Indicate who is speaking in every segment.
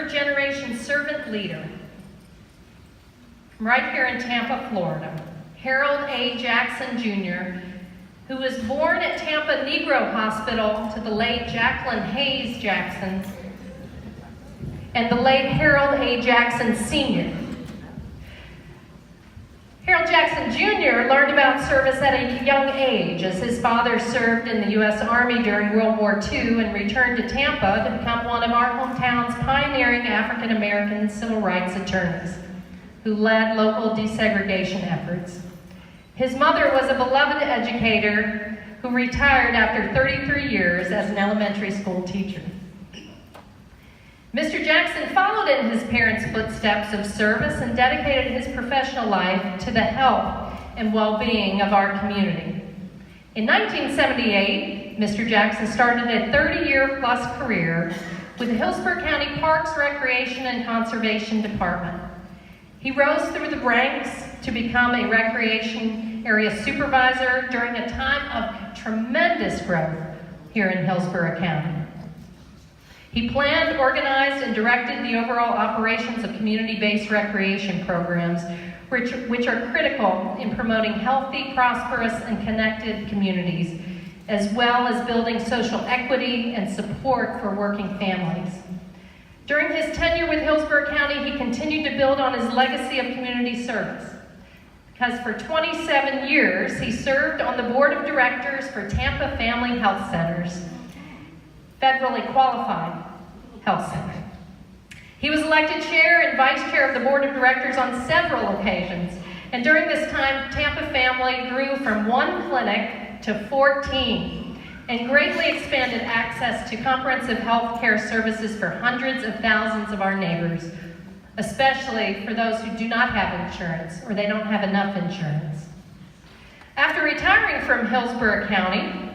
Speaker 1: third-generation servant leader from right here in Tampa, Florida, Harold A. Jackson, Jr., who was born at Tampa Negro Hospital to the late Jacqueline Hayes Jackson and the late Harold A. Jackson, Sr. Harold Jackson Jr. learned about service at a young age as his father served in the U.S. Army during World War II and returned to Tampa to become one of our hometown's pioneering African-American civil rights attorneys who led local desegregation efforts. His mother was a beloved educator who retired after 33 years as an elementary school teacher. Mr. Jackson followed in his parents' footsteps of service and dedicated his professional life to the health and well-being of our community. In 1978, Mr. Jackson started a 30-year-plus career with the Hillsborough County Parks, Recreation, and Conservation Department. He rose through the ranks to become a recreation area supervisor during a time of tremendous growth here in Hillsborough County. He planned, organized, and directed the overall operations of community-based recreation programs, which are critical in promoting healthy, prosperous, and connected communities, as well as building social equity and support for working families. During his tenure with Hillsborough County, he continued to build on his legacy of community service, because for 27 years, he served on the board of directors for Tampa Family Health Centers, federally qualified health center. He was elected chair and vice chair of the board of directors on several occasions, and during this time, Tampa Family grew from 1 clinic to 14 and greatly expanded access to comprehensive health care services for hundreds of thousands of our neighbors, especially for those who do not have insurance or they don't have enough insurance. After retiring from Hillsborough County,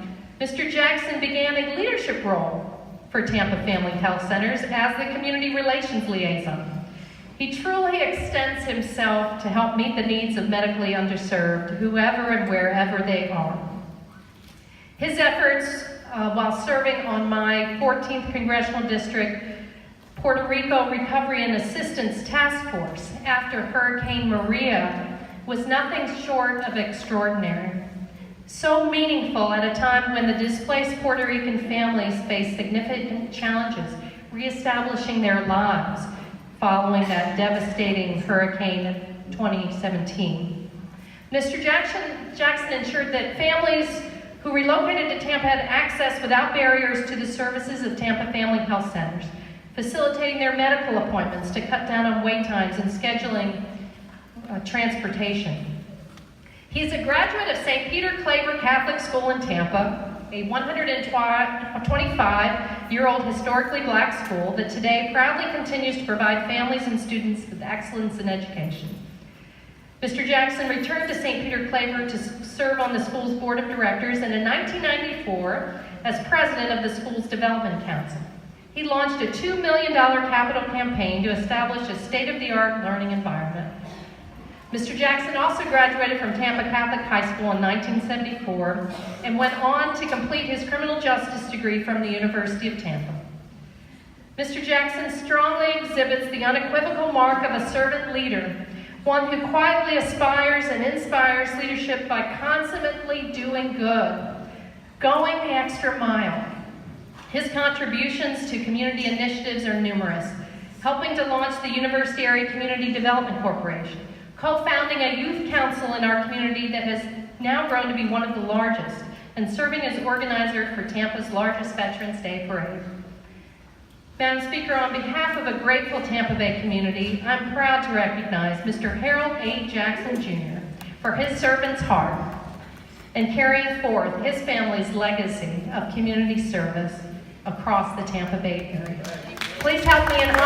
Speaker 1: Mr. Jackson began a leadership role for Tampa Family Health Centers as the community relations liaison. He truly extends himself to help meet the needs of medically underserved, whoever and wherever they are. His efforts while serving on my 14th Congressional District Puerto Rico Recovery and Assistance Task Force after Hurricane Maria was nothing short of extraordinary. So meaningful at a time when the displaced Puerto Rican families face significant challenges reestablishing their lives following that devastating hurricane in 2017. Mr. Jackson ensured that families who relocated to Tampa had access without barriers to the services of Tampa Family Health Centers, facilitating their medical appointments to cut down on wait times and scheduling transportation. He's a graduate of St. Peter Claver Catholic School in Tampa, a 125-year-old historically black school that today proudly continues to provide families and students with excellence in education. Mr. Jackson returned to St. Peter Claver to serve on the school's board of directors, and in 1994, as president of the school's development council. He launched a $2 million capital campaign to establish a state-of-the-art learning environment. Mr. Jackson also graduated from Tampa Catholic High School in 1974 and went on to complete his criminal justice degree from the University of Tampa. Mr. Jackson strongly exhibits the unequivocal mark of a servant leader, one who quietly aspires and inspires leadership by consummately doing good, going the extra mile. His contributions to community initiatives are numerous, helping to launch the University Area Community Development Corporation, co-founding a youth council in our community that has now grown to be one of the largest, and serving as organizer for Tampa's largest Veterans Day Parade. Madam Speaker, on behalf of a grateful Tampa Bay community, I'm proud to recognize Mr. Harold A. Jackson, Jr. for his servant's heart and carrying forth his family's legacy of community service across the Tampa Bay area. Please help me in honor